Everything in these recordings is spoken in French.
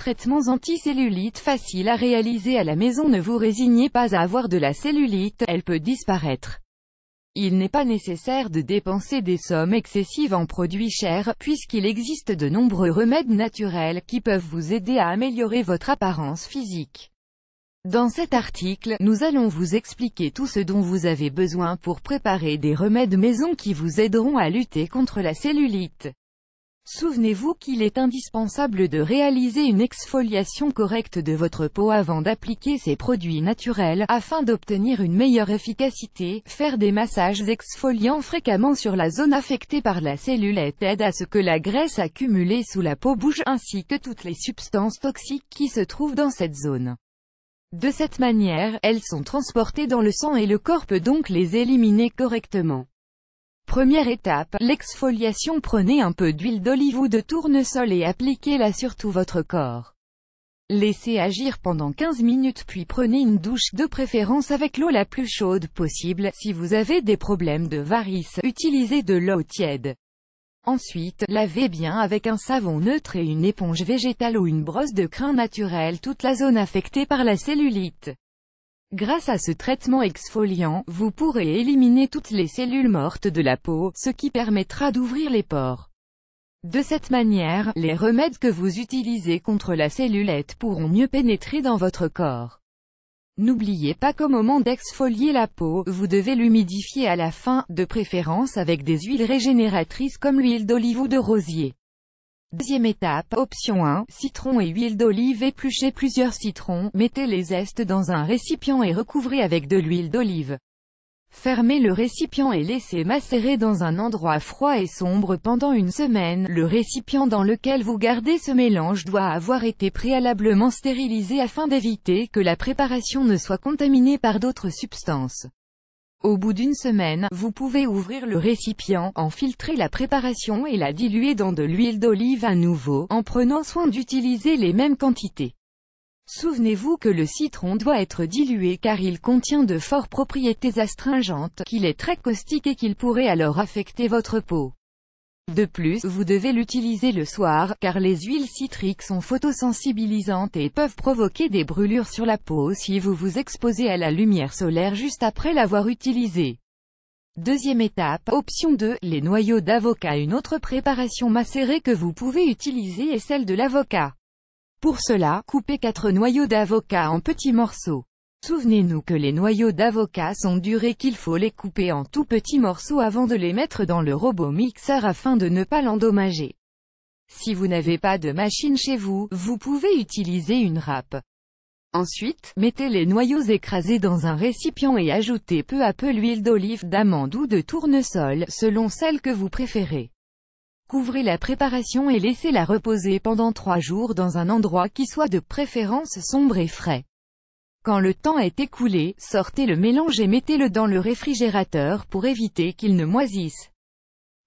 traitements anti-cellulite faciles à réaliser à la maison. Ne vous résignez pas à avoir de la cellulite, elle peut disparaître. Il n'est pas nécessaire de dépenser des sommes excessives en produits chers, puisqu'il existe de nombreux remèdes naturels qui peuvent vous aider à améliorer votre apparence physique. Dans cet article, nous allons vous expliquer tout ce dont vous avez besoin pour préparer des remèdes maison qui vous aideront à lutter contre la cellulite. Souvenez-vous qu'il est indispensable de réaliser une exfoliation correcte de votre peau avant d'appliquer ces produits naturels, afin d'obtenir une meilleure efficacité. Faire des massages exfoliants fréquemment sur la zone affectée par la cellulite aide à ce que la graisse accumulée sous la peau bouge, ainsi que toutes les substances toxiques qui se trouvent dans cette zone. De cette manière, elles sont transportées dans le sang et le corps peut donc les éliminer correctement. Première étape, l'exfoliation. Prenez un peu d'huile d'olive ou de tournesol et appliquez-la sur tout votre corps. Laissez agir pendant 15 minutes puis prenez une douche, de préférence avec l'eau la plus chaude possible. Si vous avez des problèmes de varices, utilisez de l'eau tiède. Ensuite, lavez bien avec un savon neutre et une éponge végétale ou une brosse de crin naturelle toute la zone affectée par la cellulite. Grâce à ce traitement exfoliant, vous pourrez éliminer toutes les cellules mortes de la peau, ce qui permettra d'ouvrir les pores. De cette manière, les remèdes que vous utilisez contre la cellulite pourront mieux pénétrer dans votre corps. N'oubliez pas qu'au moment d'exfolier la peau, vous devez l'humidifier à la fin, de préférence avec des huiles régénératrices comme l'huile d'olive ou de rosier. Deuxième étape, option 1, citron et huile d'olive. Épluchez plusieurs citrons, mettez les zestes dans un récipient et recouvrez avec de l'huile d'olive. Fermez le récipient et laissez macérer dans un endroit froid et sombre pendant une semaine. Le récipient dans lequel vous gardez ce mélange doit avoir été préalablement stérilisé afin d'éviter que la préparation ne soit contaminée par d'autres substances. Au bout d'une semaine, vous pouvez ouvrir le récipient, en filtrer la préparation et la diluer dans de l'huile d'olive à nouveau, en prenant soin d'utiliser les mêmes quantités. Souvenez-vous que le citron doit être dilué car il contient de fortes propriétés astringentes, qu'il est très caustique et qu'il pourrait alors affecter votre peau. De plus, vous devez l'utiliser le soir, car les huiles citriques sont photosensibilisantes et peuvent provoquer des brûlures sur la peau si vous vous exposez à la lumière solaire juste après l'avoir utilisé. Deuxième étape, option 2, les noyaux d'avocat. Une autre préparation macérée que vous pouvez utiliser est celle de l'avocat. Pour cela, coupez 4 noyaux d'avocat en petits morceaux. Souvenez-nous que les noyaux d'avocat sont durs et qu'il faut les couper en tout petits morceaux avant de les mettre dans le robot mixeur afin de ne pas l'endommager. Si vous n'avez pas de machine chez vous, vous pouvez utiliser une râpe. Ensuite, mettez les noyaux écrasés dans un récipient et ajoutez peu à peu l'huile d'olive, d'amande ou de tournesol, selon celle que vous préférez. Couvrez la préparation et laissez-la reposer pendant 3 jours dans un endroit qui soit de préférence sombre et frais. Quand le temps est écoulé, sortez le mélange et mettez-le dans le réfrigérateur pour éviter qu'il ne moisisse.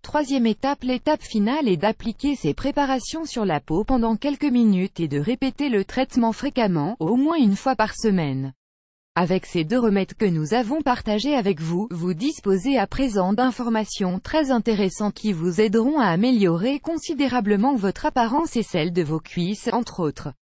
Troisième étape, l'étape finale est d'appliquer ces préparations sur la peau pendant quelques minutes et de répéter le traitement fréquemment, au moins une fois par semaine. Avec ces 2 remèdes que nous avons partagés avec vous, vous disposez à présent d'informations très intéressantes qui vous aideront à améliorer considérablement votre apparence et celle de vos cuisses, entre autres.